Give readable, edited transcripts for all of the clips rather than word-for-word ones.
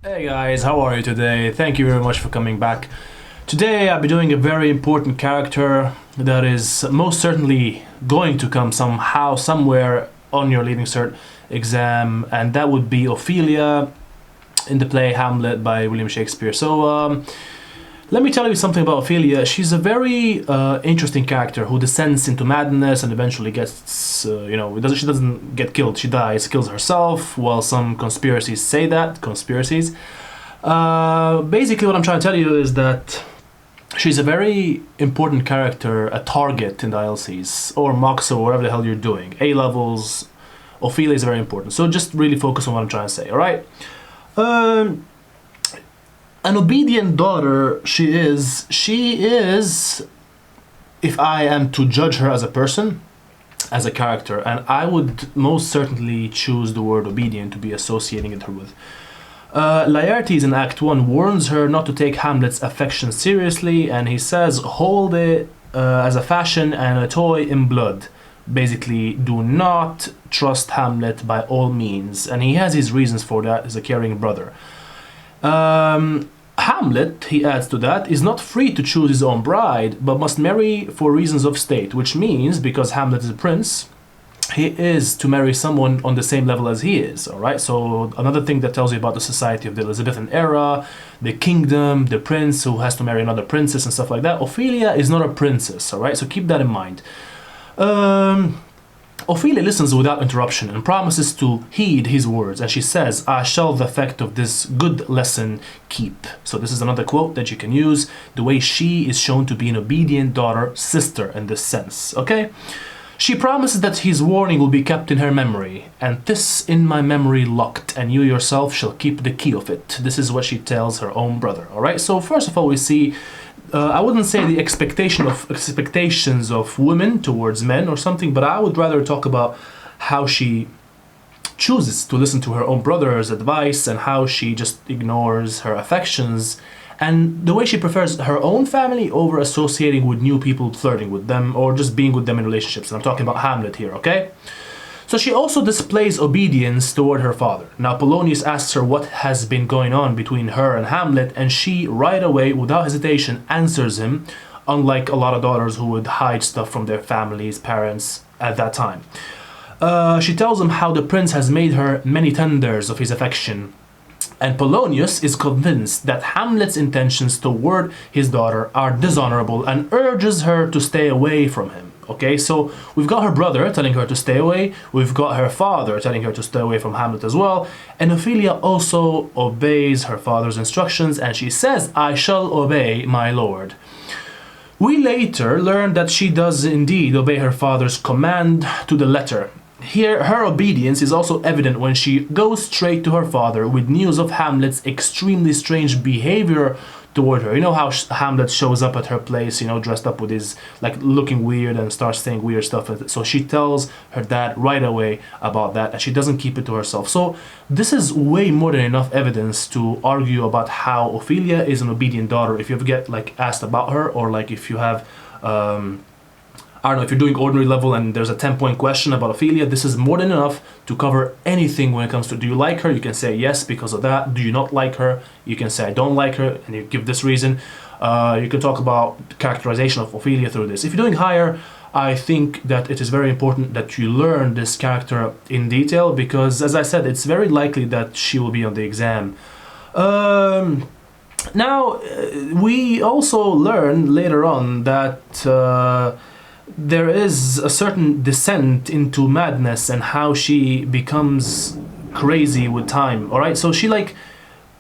Hey guys, how are you today? Thank you very much for coming back. Today I'll be doing a very important character that is most certainly going to come somehow, somewhere on your Leaving Cert exam, and that would be Ophelia in the play Hamlet by William Shakespeare. Let me tell you something about Ophelia. She's a very interesting character who descends into madness and eventually gets, she doesn't get killed. She dies, kills herself, while some conspiracies say that. Conspiracies. Basically, what I'm trying to tell you is that she's a very important character, a target in the ILCs, or mocks, or whatever the hell you're doing. A-levels, Ophelia is very important. So just really focus on what I'm trying to say, alright? An obedient daughter she is, if I am to judge her as a person, as a character, and I would most certainly choose the word obedient to be associating it her with. Laertes in Act 1 warns her not to take Hamlet's affection seriously, and he says, hold it as a fashion and a toy in blood. Basically, do not trust Hamlet by all means, and he has his reasons for that as a caring brother. Hamlet, he adds to that, is not free to choose his own bride, but must marry for reasons of state, which means, because Hamlet is a prince, he is to marry someone on the same level as he is, alright? So another thing that tells you about the society of the Elizabethan era, the kingdom, the prince who has to marry another princess and stuff like that. Ophelia is not a princess, alright? So keep that in mind. Ophelia listens without interruption and promises to heed his words, and she says, I shall the effect of this good lesson keep. So this is another quote that you can use, the way she is shown to be an obedient daughter, sister in this sense, okay? She promises that his warning will be kept in her memory, and this in my memory locked, and you yourself shall keep the key of it. This is what she tells her own brother, alright? So first of all we see I wouldn't say the expectations of women towards men or something, but I would rather talk about how she chooses to listen to her own brother's advice and how she just ignores her affections and the way she prefers her own family over associating with new people, flirting with them, or just being with them in relationships. And I'm talking about Hamlet here, okay? So she also displays obedience toward her father. Now Polonius asks her what has been going on between her and Hamlet, and she right away, without hesitation, answers him, unlike a lot of daughters who would hide stuff from their families, parents at that time. She tells him how the prince has made her many tenders of his affection, and Polonius is convinced that Hamlet's intentions toward his daughter are dishonorable and urges her to stay away from him. Okay, so we've got her brother telling her to stay away, we've got her father telling her to stay away from Hamlet as well, and Ophelia also obeys her father's instructions, and she says, I shall obey my lord. We later learn that she does indeed obey her father's command to the letter. Here, her obedience is also evident when she goes straight to her father with news of Hamlet's extremely strange behavior toward her. You know how Hamlet shows up at her place, dressed up with his, looking weird and starts saying weird stuff. So she tells her dad right away about that, and she doesn't keep it to herself. So this is way more than enough evidence to argue about how Ophelia is an obedient daughter. If you ever get, asked about her, or, if you have, I don't know, if you're doing ordinary level and there's a 10-point question about Ophelia, this is more than enough to cover anything when it comes to, do you like her? You can say yes because of that. Do you not like her? You can say I don't like her, and you give this reason. You can talk about characterization of Ophelia through this. If you're doing higher, I think that it is very important that you learn this character in detail, because, as I said, it's very likely that she will be on the exam. Now, we also learn later on that there is a certain descent into madness and how she becomes crazy with time, alright? So she,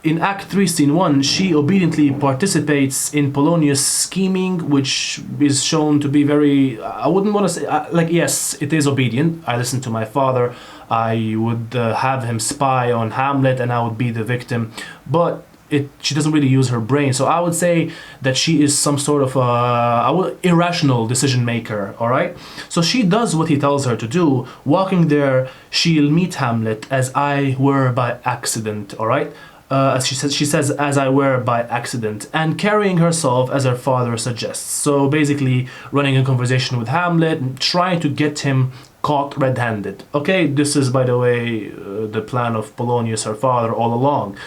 in Act 3, Scene 1, she obediently participates in Polonius' scheming, which is shown to be very, I wouldn't want to say, yes, it is obedient. I listen to my father, I would have him spy on Hamlet, and I would be the victim, but she doesn't really use her brain. So I would say that she is some sort of irrational decision maker, alright? So she does what he tells her to do. Walking there, she'll meet Hamlet as I were by accident, alright? As she says, as I were by accident, and carrying herself as her father suggests. So basically running a conversation with Hamlet and trying to get him caught red-handed. Okay, this is, by the way, the plan of Polonius, her father, all along.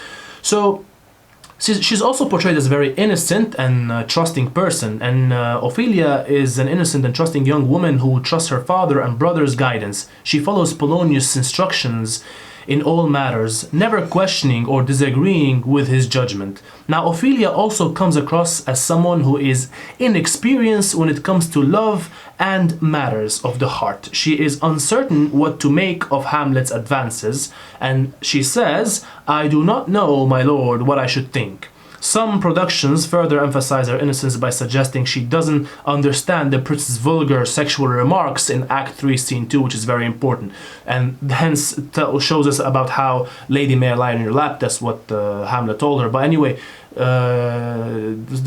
So she's also portrayed as a very innocent and trusting person, and Ophelia is an innocent and trusting young woman who trusts her father and brother's guidance. She follows Polonius' instructions in all matters, never questioning or disagreeing with his judgment. Now, Ophelia also comes across as someone who is inexperienced when it comes to love and matters of the heart. She is uncertain what to make of Hamlet's advances, and she says, "I do not know, my lord, what I should think." Some productions further emphasize her innocence by suggesting she doesn't understand the prince's vulgar sexual remarks in Act 3, Scene 2, which is very important, and hence shows us about how "Lady, may I lie on your lap?" That's what Hamlet told her. But anyway,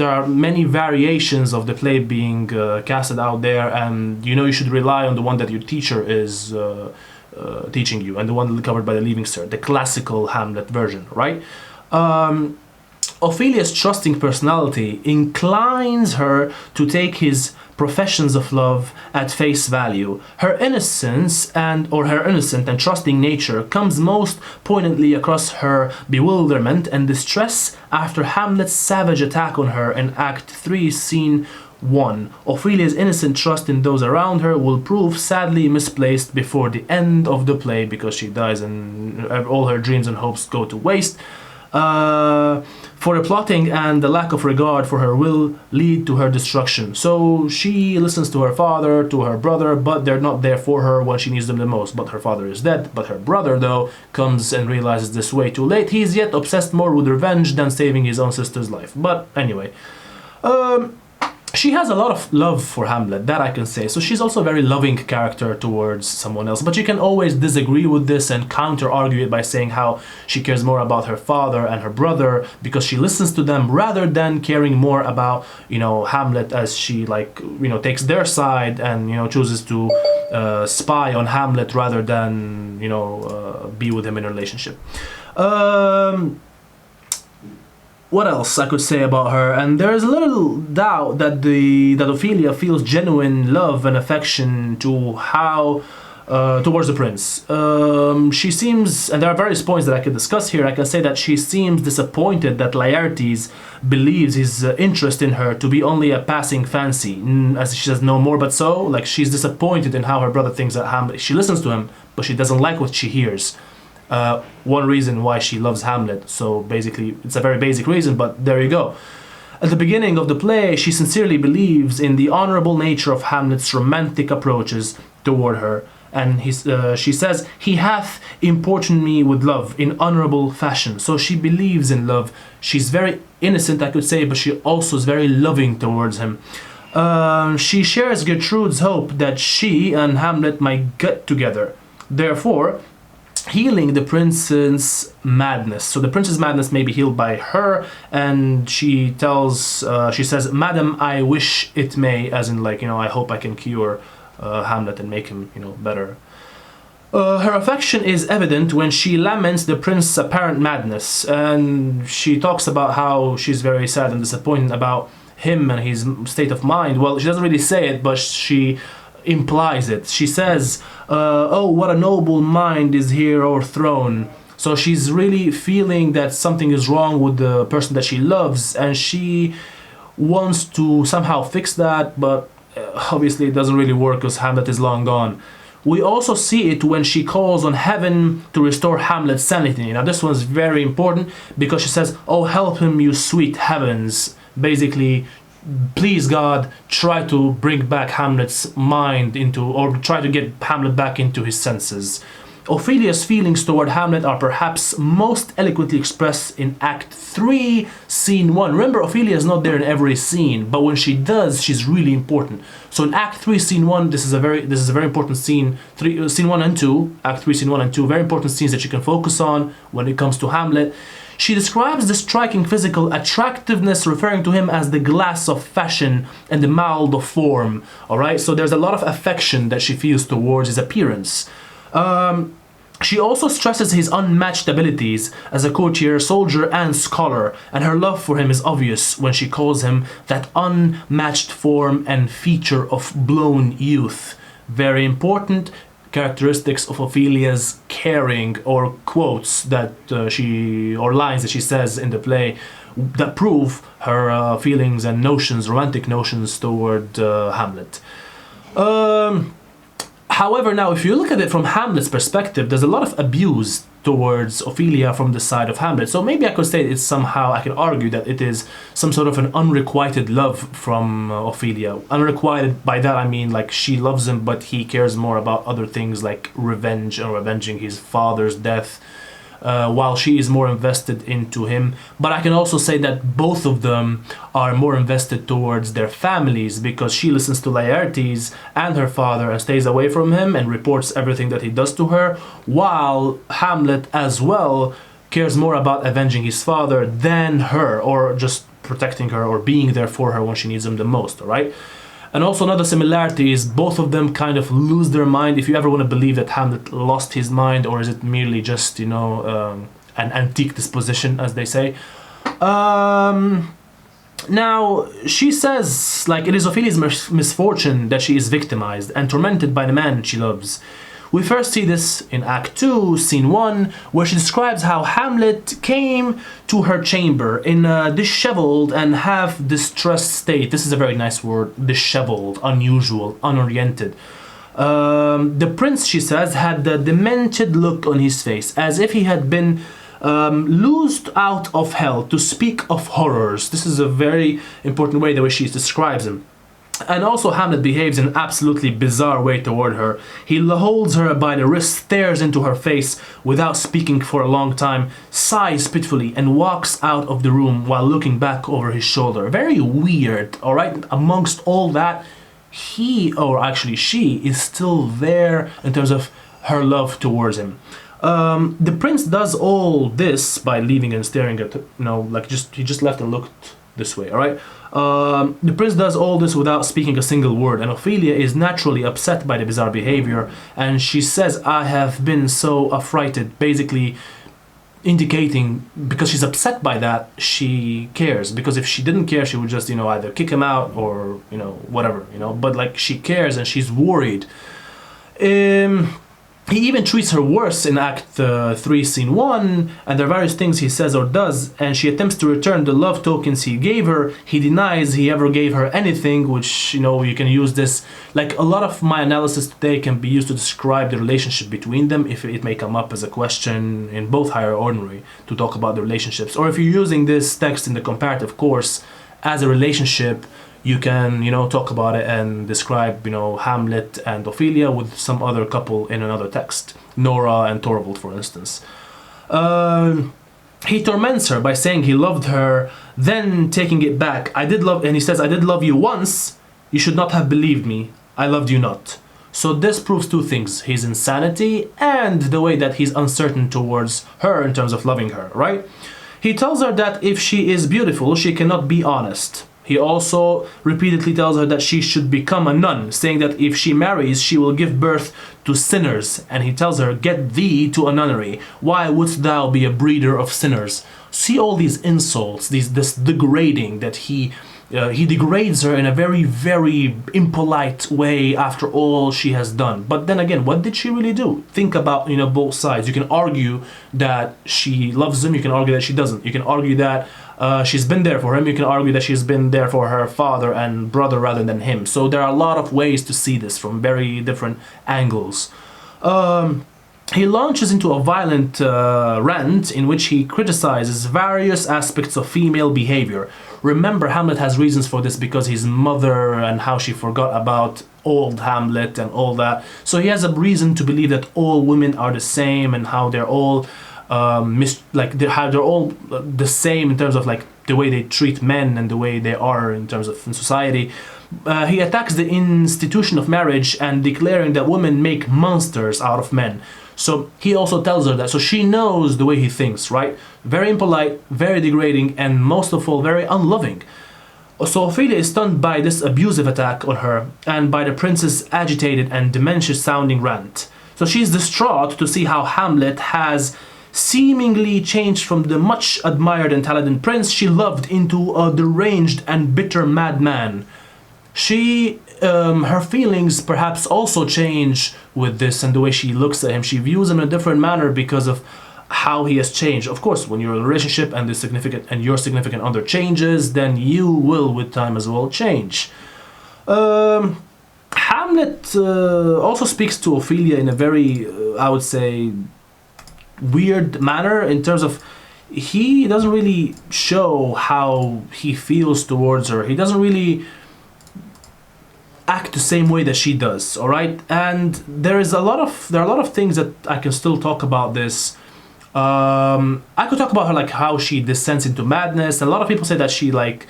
there are many variations of the play being casted out there, and you should rely on the one that your teacher is teaching you, and the one covered by the Leaving Cert, the classical Hamlet version, right? Ophelia's trusting personality inclines her to take his professions of love at face value. Her innocence or her innocent and trusting nature comes most poignantly across her bewilderment and distress after Hamlet's savage attack on her in Act 3, Scene 1. Ophelia's innocent trust in those around her will prove sadly misplaced before the end of the play, because she dies and all her dreams and hopes go to waste. For the plotting and the lack of regard for her will lead to her destruction. So she listens to her father, to her brother, but they're not there for her when she needs them the most. But her father is dead, but her brother, though, comes and realizes this way too late. He's yet obsessed more with revenge than saving his own sister's life. But anyway, she has a lot of love for Hamlet, that I can say. So she's also a very loving character towards someone else. But you can always disagree with this and counter-argue it by saying how she cares more about her father and her brother because she listens to them rather than caring more about, Hamlet, as she takes their side and, chooses to spy on Hamlet rather than, be with him in a relationship. What else I could say about her? And there is little doubt that Ophelia feels genuine love and affection towards the prince. She seems, and there are various points that I could discuss here. I can say that she seems disappointed that Laertes believes his interest in her to be only a passing fancy, as she says, no more but so. Like, she's disappointed in how her brother thinks that Hamlet. She listens to him, but she doesn't like what she hears. One reason why she loves Hamlet. So basically, it's a very basic reason, but there you go. At the beginning of the play, she sincerely believes in the honorable nature of Hamlet's romantic approaches toward her. And she says, "He hath importuned me with love in honorable fashion." So she believes in love. She's very innocent, I could say, but she also is very loving towards him. She shares Gertrude's hope that she and Hamlet might get together. Therefore, healing the prince's madness. So the prince's madness may be healed by her, and she says, "Madam, I wish it may," as in I hope I can cure Hamlet and make him, better. Her affection is evident when she laments the prince's apparent madness, and she talks about how she's very sad and disappointed about him and his state of mind. Well, she doesn't really say it, but she implies it. She says, "Oh, what a noble mind is here o'erthrown." So she's really feeling that something is wrong with the person that she loves, and she wants to somehow fix that, but obviously it doesn't really work because Hamlet is long gone. We also see it when she calls on heaven to restore Hamlet's sanity. Now this one's very important because she says, "Oh, help him, you sweet heavens." Basically, please God, try to bring back Hamlet's mind or try to get Hamlet back into his senses. Ophelia's feelings toward Hamlet are perhaps most eloquently expressed in Act 3, Scene 1. Remember, Ophelia is not there in every scene, but when she does, she's really important. So in Act 3, Scene 1, this is a very important scene. Scene 1 and 2, Act 3, Scene 1 and 2, very important scenes that you can focus on when it comes to Hamlet. She describes the striking physical attractiveness, referring to him as the glass of fashion and the mold of form. All right, so there's a lot of affection that she feels towards his appearance. She also stresses his unmatched abilities as a courtier, soldier, and scholar, and her love for him is obvious when she calls him that unmatched form and feature of blown youth. Very important. characteristics of Ophelia's caring, or quotes that or lines that she says in the play that prove her feelings and notions, romantic notions toward Hamlet. However, now if you look at it from Hamlet's perspective, there's a lot of abuse towards Ophelia from the side of Hamlet. So maybe I could say it's somehow, I could argue that it is some sort of an unrequited love from Ophelia. Unrequited, by that I mean like she loves him, but he cares more about other things like revenge or avenging his father's death, while she is more invested into him. But I can also say that both of them are more invested towards their families, because she listens to Laertes and her father and stays away from him and reports everything that he does to her, while Hamlet as well cares more about avenging his father than her, or just protecting her or being there for her when she needs him the most, alright? And also another similarity is both of them kind of lose their mind. If you ever want to believe that Hamlet lost his mind, or is it merely just, an antique disposition, as they say. Now, she says, like, it is Ophelia's misfortune that she is victimized and tormented by the man she loves. We first see this in Act 2, Scene 1, where she describes how Hamlet came to her chamber in a disheveled and half-distressed state. This is a very nice word, disheveled, unusual, unoriented. The prince, she says, had the demented look on his face, as if he had been loosed out of hell to speak of horrors. This is a very important way, the way she describes him. And also Hamlet behaves in an absolutely bizarre way toward her. He holds her by the wrist, stares into her face without speaking for a long time, sighs pitifully, and walks out of the room while looking back over his shoulder. Very weird, alright? Amongst all that, he, or actually she, is still there in terms of her love towards him. The prince does all this by leaving and staring at, he just left and looked this way, alright? The prince does all this without speaking a single word, and Ophelia is naturally upset by the bizarre behavior, and she says, I have been so affrighted, basically indicating, because she's upset by that, she cares. Because if she didn't care, she would just, either kick him out or, whatever, but like she cares and she's worried. He even treats her worse in Act 3, Scene 1, and there are various things he says or does, and she attempts to return the love tokens he gave her. He denies he ever gave her anything, which, you can use this, like a lot of my analysis today can be used to describe the relationship between them, if it may come up as a question in both higher and ordinary, to talk about the relationships. Or if you're using this text in the comparative course as a relationship, you can, talk about it and describe, Hamlet and Ophelia with some other couple in another text. Nora and Torvald, for instance. He torments her by saying he loved her, then taking it back. And he says, I did love you once. You should not have believed me. I loved you not. So this proves two things: his insanity and the way that he's uncertain towards her in terms of loving her, right? He tells her that if she is beautiful, she cannot be honest. He also repeatedly tells her that she should become a nun, saying that if she marries, she will give birth to sinners. And he tells her, get thee to a nunnery. Why wouldst thou be a breeder of sinners? See all these insults, this degrading that he degrades her in a very, very impolite way after all she has done. But then again, what did she really do? Think about, both sides. You can argue that she loves him. You can argue that she doesn't. You can argue that she's been there for him. You can argue that she's been there for her father and brother rather than him. So there are a lot of ways to see this from very different angles. He launches into a violent rant in which he criticizes various aspects of female behavior. Remember, Hamlet has reasons for this because his mother and how she forgot about old Hamlet and all that. So he has a reason to believe that all women are the same and how they're all how they're all the same in terms of like the way they treat men and the way they are in terms of in society. He attacks the institution of marriage and declaring that women make monsters out of men. So he also tells her that, so she knows the way he thinks, right? Very impolite, very degrading, and most of all, very unloving. So Ophelia is stunned by this abusive attack on her and by the prince's agitated and dementia-sounding rant. So she's distraught to see how Hamlet has seemingly changed from the much admired and talented prince she loved into a deranged and bitter madman. She her feelings perhaps also change with this, and the way she looks at him. She views him in a different manner because of how he has changed. Of course, when you're in a relationship and your significant other changes, then you will with time as well change. Hamlet also speaks to Ophelia in a very, I would say, weird manner, in terms of he doesn't really show how he feels towards her. He doesn't really act the same way that she does, all right? And there are a lot of things that I can still talk about this. I could talk about her, like how she descends into madness. And a lot of people say that she, like,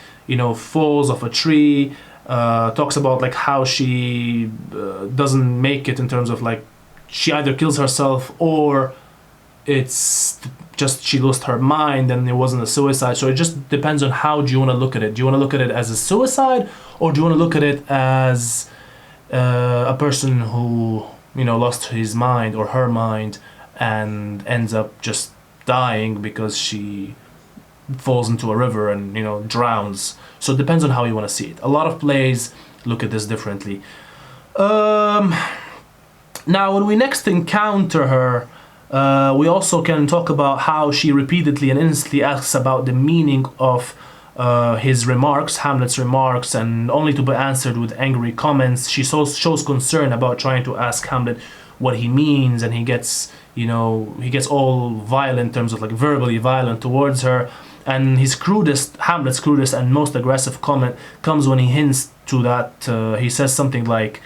falls off a tree. Talks about like how she doesn't make it, in terms of like she either kills herself or it's just she lost her mind and it wasn't a suicide. So it just depends on how do you want to look at it. Do you want to look at it as a suicide, or do you want to look at it as a person who lost his mind or her mind and ends up just dying because she falls into a river and drowns? So it depends on how you want to see it. A lot of plays look at this differently. Now when we next encounter her, we also can talk about how she repeatedly and instantly asks about the meaning of his remarks, Hamlet's remarks, and only to be answered with angry comments. She shows concern about trying to ask Hamlet what he means, and he gets all violent, in terms of like verbally violent towards her. And Hamlet's crudest and most aggressive comment comes when he hints to that. He says something like,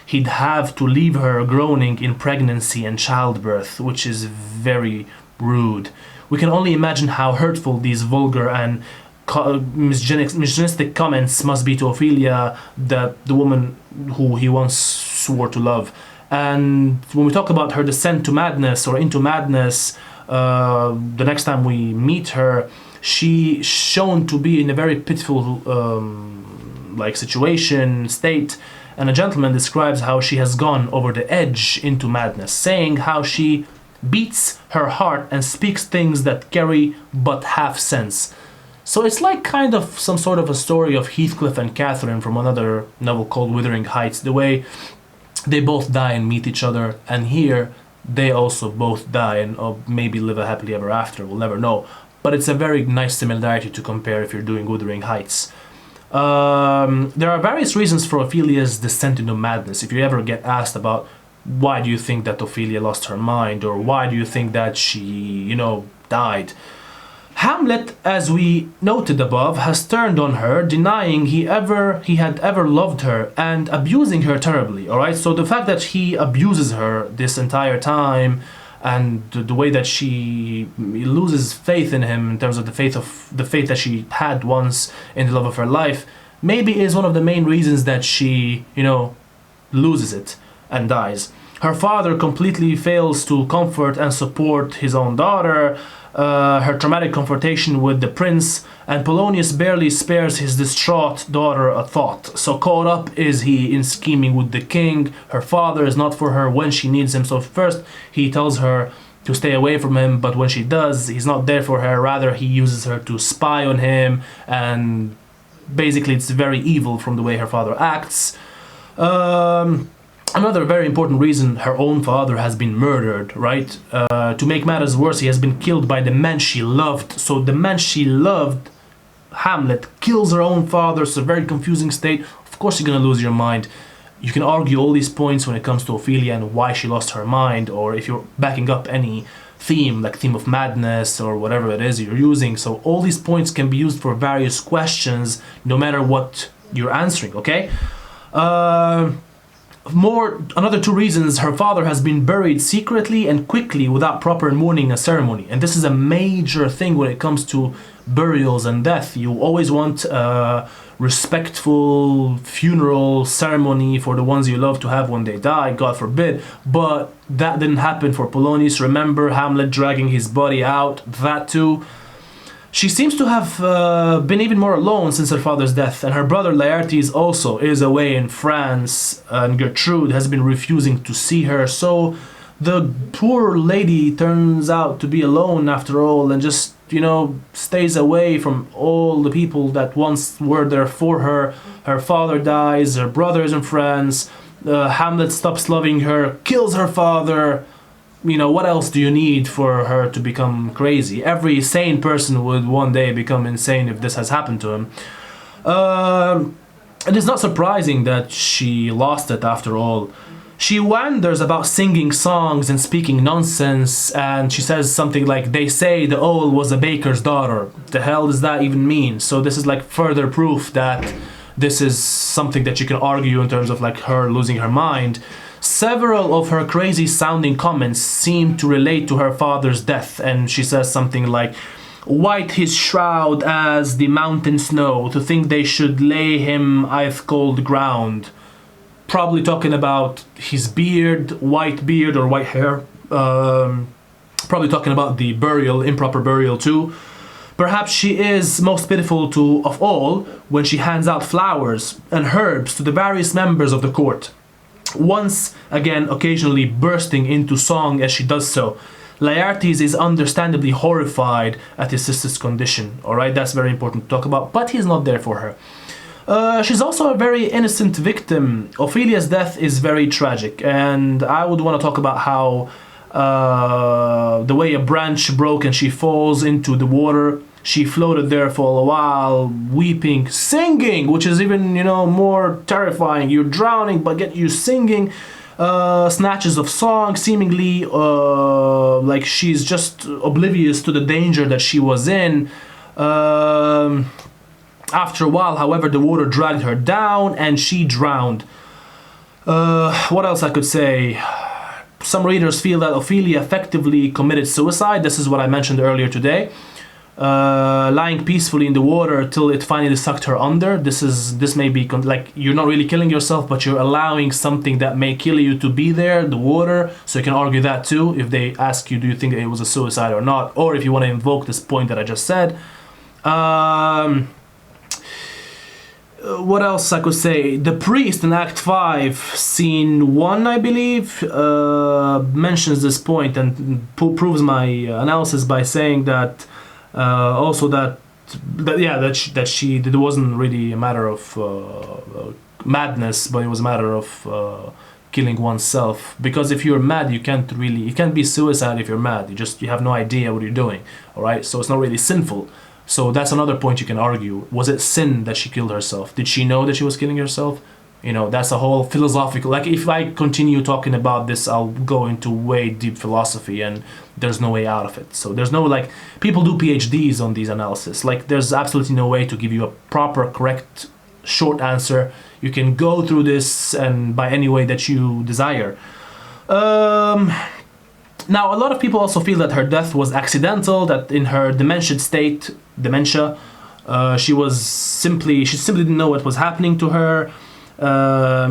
he'd have to leave her groaning in pregnancy and childbirth, which is very rude. We can only imagine how hurtful these vulgar and misogynistic comments must be to Ophelia, the woman who he once swore to love. And when we talk about her descent to madness or into madness, the next time we meet her, she's shown to be in a very pitiful state, and a gentleman describes how she has gone over the edge into madness, saying how she beats her heart and speaks things that carry but half sense. So it's like kind of some sort of a story of Heathcliff and Catherine from another novel called Wuthering Heights, the way they both die and meet each other, and here they also both die and maybe live a happily ever after. We'll never know. But it's a very nice similarity to compare if you're doing Wuthering Heights. There are various reasons for Ophelia's descent into madness. If you ever get asked about why do you think that Ophelia lost her mind, or why do you think that she, died, Hamlet, as we noted above, has turned on her, denying he had ever loved her and abusing her terribly. All right, so the fact that he abuses her this entire time, and the way that she loses faith in him, in terms of the faith that she had once in the love of her life, maybe is one of the main reasons that she, loses it and dies. Her father completely fails to comfort and support his own daughter. Her traumatic confrontation with the prince, and Polonius barely spares his distraught daughter a thought. So caught up is he in scheming with the king. Her father is not for her when she needs him. So first he tells her to stay away from him, but when she does, he's not there for her. Rather, he uses her to spy on him, and basically it's very evil from the way her father acts. Another very important reason, her own father has been murdered, right? To make matters worse, he has been killed by the man she loved. So the man she loved, Hamlet, kills her own father. It's a very confusing state. Of course you're going to lose your mind. You can argue all these points when it comes to Ophelia and why she lost her mind, or if you're backing up any theme, like theme of madness or whatever it is you're using. So all these points can be used for various questions, no matter what you're answering, okay? Another two reasons, her father has been buried secretly and quickly without proper mourning and ceremony. And this is a major thing when it comes to burials and death. You always want a respectful funeral ceremony for the ones you love to have when they die, God forbid. But that didn't happen for Polonius. Remember Hamlet dragging his body out, that too. She seems to have been even more alone since her father's death, and her brother Laertes also is away in France, and Gertrude has been refusing to see her. So the poor lady turns out to be alone after all, and just, stays away from all the people that once were there for her. Her father dies, her brothers and friends, Hamlet stops loving her, kills her father. What else do you need for her to become crazy? Every sane person would one day become insane if this has happened to him. It is not surprising that she lost it after all. She wonders about singing songs and speaking nonsense, and she says something like, "They say the owl was a baker's daughter." The hell does that even mean? So this is like further proof that this is something that you can argue in terms of like her losing her mind. Several of her crazy sounding comments seem to relate to her father's death, and she says something like, "White his shroud as the mountain snow, to think they should lay him i'th cold ground." Probably talking about his beard or white hair. Probably talking about the improper burial too. Perhaps she is most pitiful of all when she hands out flowers and herbs to the various members of the court. Once again, occasionally bursting into song as she does so. Laertes is understandably horrified at his sister's condition. Alright, that's very important to talk about, but he's not there for her. She's also a very innocent victim. Ophelia's death is very tragic, and I would want to talk about how the way a branch broke and she falls into the water. She floated there for a while, weeping, singing, which is even, more terrifying. You're drowning, but get you singing snatches of song, seemingly like she's just oblivious to the danger that she was in. After a while, however, the water dragged her down and she drowned. What else I could say? Some readers feel that Ophelia effectively committed suicide. This is what I mentioned earlier today. Lying peacefully in the water till it finally sucked her under. This may be like you're not really killing yourself, but you're allowing something that may kill you to be there, the water. So you can argue that too if they ask you, do you think it was a suicide or not? Or if you want to invoke this point that I just said. What else I could say? The priest in Act 5, Scene 1, I believe, mentions this point and proves my analysis by saying that also that it wasn't really a matter of madness, but it was a matter of killing oneself. Because if you're mad, you can't be suicide if you're mad. You have no idea what you're doing. All right, so it's not really sinful. So that's another point you can argue. Was it sin that she killed herself? Did she know that she was killing herself? That's a whole philosophical... Like, if I continue talking about this, I'll go into way deep philosophy, and there's no way out of it. So there's no, like... People do PhDs on these analysis. Like, there's absolutely no way to give you a proper, correct, short answer. You can go through this and by any way that you desire. Now, a lot of people also feel that her death was accidental, that in her dementia, she simply didn't know what was happening to her.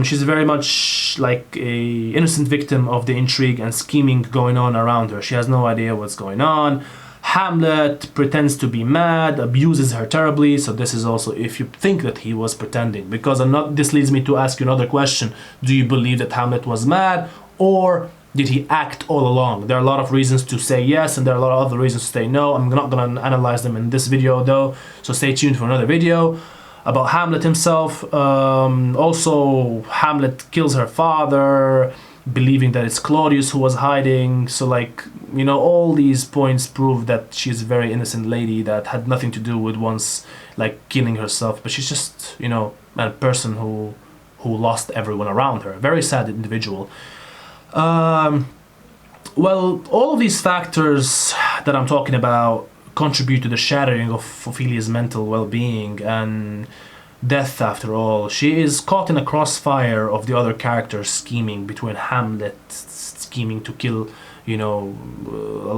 She's very much like a innocent victim of the intrigue and scheming going on around her. She has no idea what's going on. Hamlet pretends to be mad, abuses her terribly, so this is also if you think that he was pretending. Because this leads me to ask you another question. Do you believe that Hamlet was mad, or did he act all along? There are a lot of reasons to say yes, and there are a lot of other reasons to say no. I'm not going to analyze them in this video though, so stay tuned for another video about Hamlet himself. Also, Hamlet kills her father, believing that it's Claudius who was hiding. So all these points prove that she's a very innocent lady that had nothing to do with once killing herself, but she's just, a person who lost everyone around her. A very sad individual. Well, all of these factors that I'm talking about contribute to the shattering of Ophelia's mental well-being and death. After all, she is caught in a crossfire of the other characters scheming, between Hamlet scheming to kill, a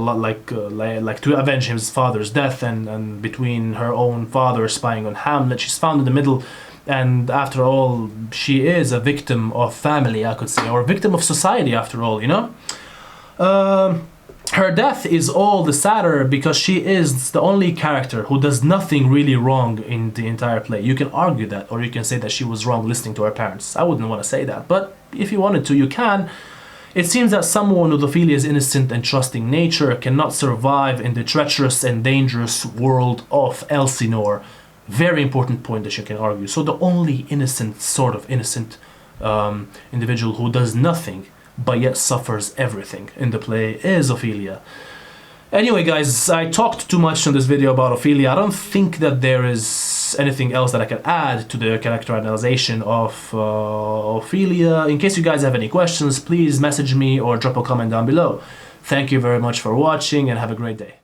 lot to avenge his father's death, and between her own father spying on Hamlet. She's found in the middle. And after all, she is a victim of family, I could say, or a victim of society, after all, Her death is all the sadder because she is the only character who does nothing really wrong in the entire play. You can argue that, or you can say that she was wrong listening to her parents. I wouldn't want to say that, but if you wanted to, you can. It seems that someone with Ophelia's innocent and trusting nature cannot survive in the treacherous and dangerous world of Elsinore. Very important point that you can argue. So the only innocent, sort of innocent individual who does nothing but yet suffers everything in the play is Ophelia. Anyway guys, I talked too much in this video about Ophelia. I don't think that there is anything else that I can add to the character analysis of Ophelia. In case you guys have any questions, please message me or drop a comment down below. Thank you very much for watching and have a great day.